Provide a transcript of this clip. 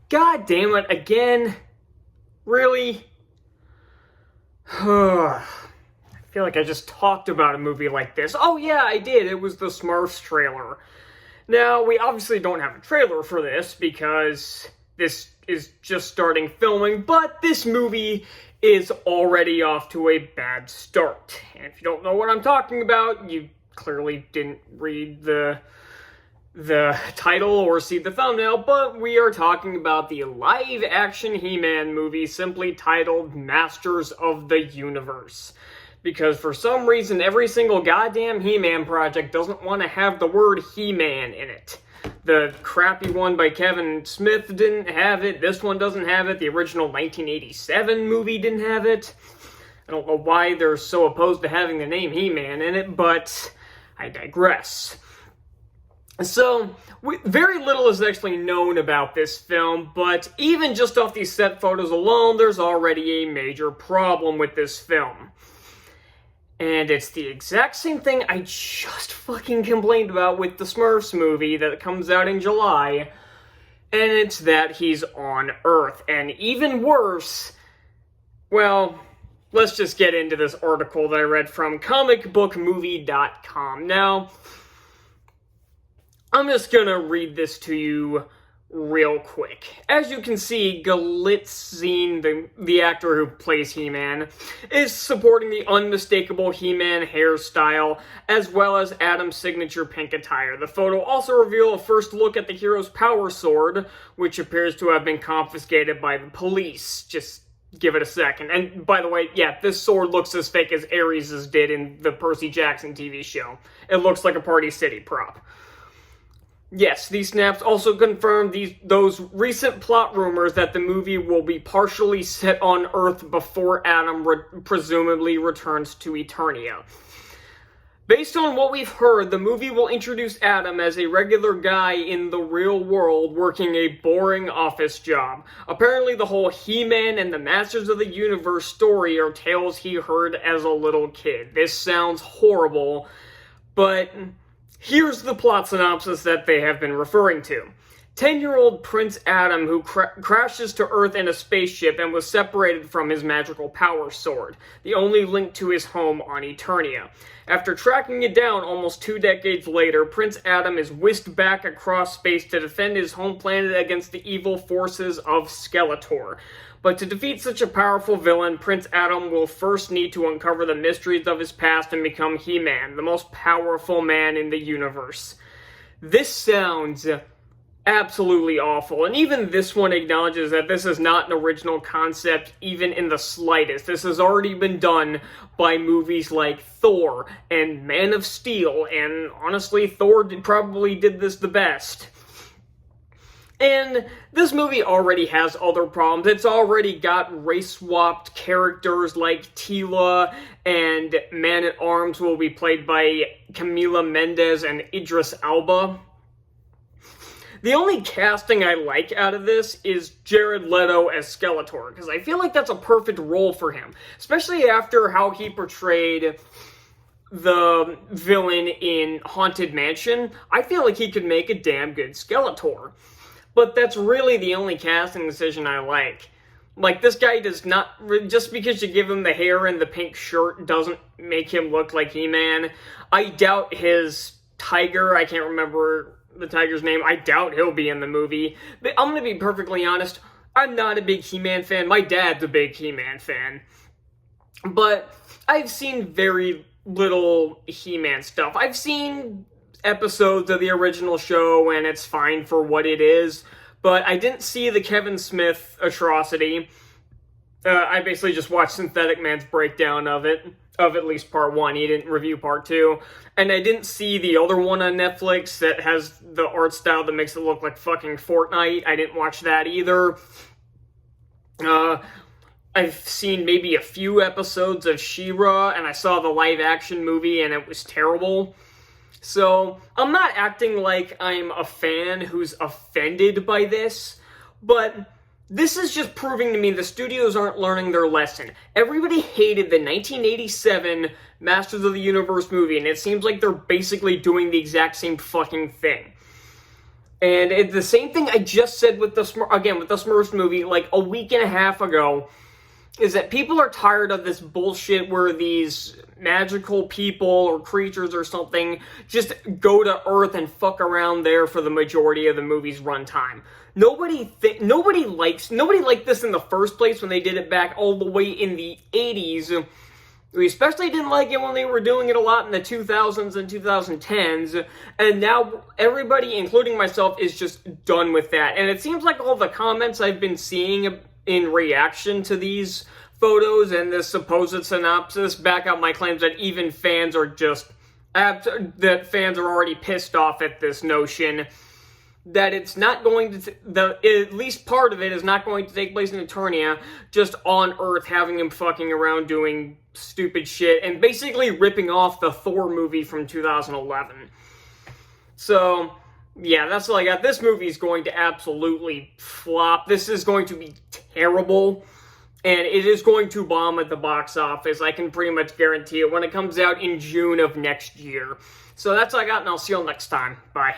God damn it, again? Really? I feel like I just talked about a movie like this. Oh yeah, I did. It was the Smurfs trailer. Now, we obviously don't have a trailer for this because this is just starting filming, but this movie is already off to a bad start. And if you don't know what I'm talking about, you clearly didn't read the title or see the thumbnail, but we are talking about the live-action He-Man movie simply titled Masters of the Universe. Because for some reason, every single goddamn He-Man project doesn't want to have the word He-Man in it. The crappy one by Kevin Smith didn't have it, this one doesn't have it, the original 1987 movie didn't have it. I don't know why they're so opposed to having the name He-Man in it, but I digress. So, very little is actually known about this film, but even just off these set photos alone, there's already a major problem with this film. And it's the exact same thing I just fucking complained about with the Smurfs movie that comes out in July, and it's that he's on Earth. And even worse, well, let's just get into this article that I read from comicbookmovie.com. Now, I'm just gonna read this to you real quick. As you can see, Galitzine, the actor who plays He-Man, is supporting the unmistakable He-Man hairstyle, as well as Adam's signature pink attire. The photo also reveals a first look at the hero's power sword, which appears to have been confiscated by the police. Just give it a second. And by the way, yeah, this sword looks as fake as Ares' did in the Percy Jackson TV show. It looks like a Party City prop. Yes, these snaps also confirm those recent plot rumors that the movie will be partially set on Earth before Adam presumably returns to Eternia. Based on what we've heard, the movie will introduce Adam as a regular guy in the real world working a boring office job. Apparently the whole He-Man and the Masters of the Universe story are tales he heard as a little kid. This sounds horrible, but here's the plot synopsis that they have been referring to. 10-year-old Prince Adam, who crashes to Earth in a spaceship and was separated from his magical power sword, the only link to his home on Eternia. After tracking it down almost 2 decades later, Prince Adam is whisked back across space to defend his home planet against the evil forces of Skeletor. But to defeat such a powerful villain, Prince Adam will first need to uncover the mysteries of his past and become He-Man, the most powerful man in the universe. This sounds absolutely awful, and even this one acknowledges that this is not an original concept even in the slightest. This has already been done by movies like Thor and Man of Steel, and honestly, Thor probably did this the best. And this movie already has other problems. It's already got race-swapped characters like Teela, and Man-at-Arms will be played by Camila Mendes and Idris Elba. The only casting I like out of this is Jared Leto as Skeletor, because I feel like that's a perfect role for him, especially after how he portrayed the villain in Haunted Mansion. I feel like he could make a damn good Skeletor. But that's really the only casting decision I like. Like, this guy does not, just because you give him the hair and the pink shirt doesn't make him look like He-Man. I doubt his tiger, I can't remember the tiger's name, I doubt he'll be in the movie. But I'm gonna be perfectly honest, I'm not a big He-Man fan. My dad's a big He-Man fan. But I've seen very little He-Man stuff. I've seen episodes of the original show, and it's fine for what it is, but I didn't see the Kevin Smith atrocity. I basically just watched Synthetic Man's breakdown of at least part 1. He didn't review part 2, and I didn't see the other one on Netflix that has the art style that makes it look like fucking Fortnite. I didn't watch that either. I've seen maybe a few episodes of She-Ra, and I saw the live-action movie, and it was terrible. So, I'm not acting like I'm a fan who's offended by this, but this is just proving to me the studios aren't learning their lesson. Everybody hated the 1987 Masters of the Universe movie, and it seems like they're basically doing the exact same fucking thing. And the same thing I just said with the Smurfs movie like a week and a half ago, is that people are tired of this bullshit where these magical people or creatures or something just go to Earth and fuck around there for the majority of the movie's runtime. Nobody liked this in the first place when they did it back all the way in the 80s. We especially didn't like it when they were doing it a lot in the 2000s and 2010s, and now everybody, including myself, is just done with that. And it seems like all the comments I've been seeing in reaction to these photos and this supposed synopsis back up my claims that even fans are that fans are already pissed off at this notion that it's not going to, at least part of it is not going to take place in Eternia, just on Earth, having him fucking around doing stupid shit, and basically ripping off the Thor movie from 2011. So, yeah, that's all I got. This movie is going to absolutely flop. This is going to be terrible, and it is going to bomb at the box office. I can pretty much guarantee it when it comes out in June of next year. So that's all I got, and I'll see you all next time. Bye.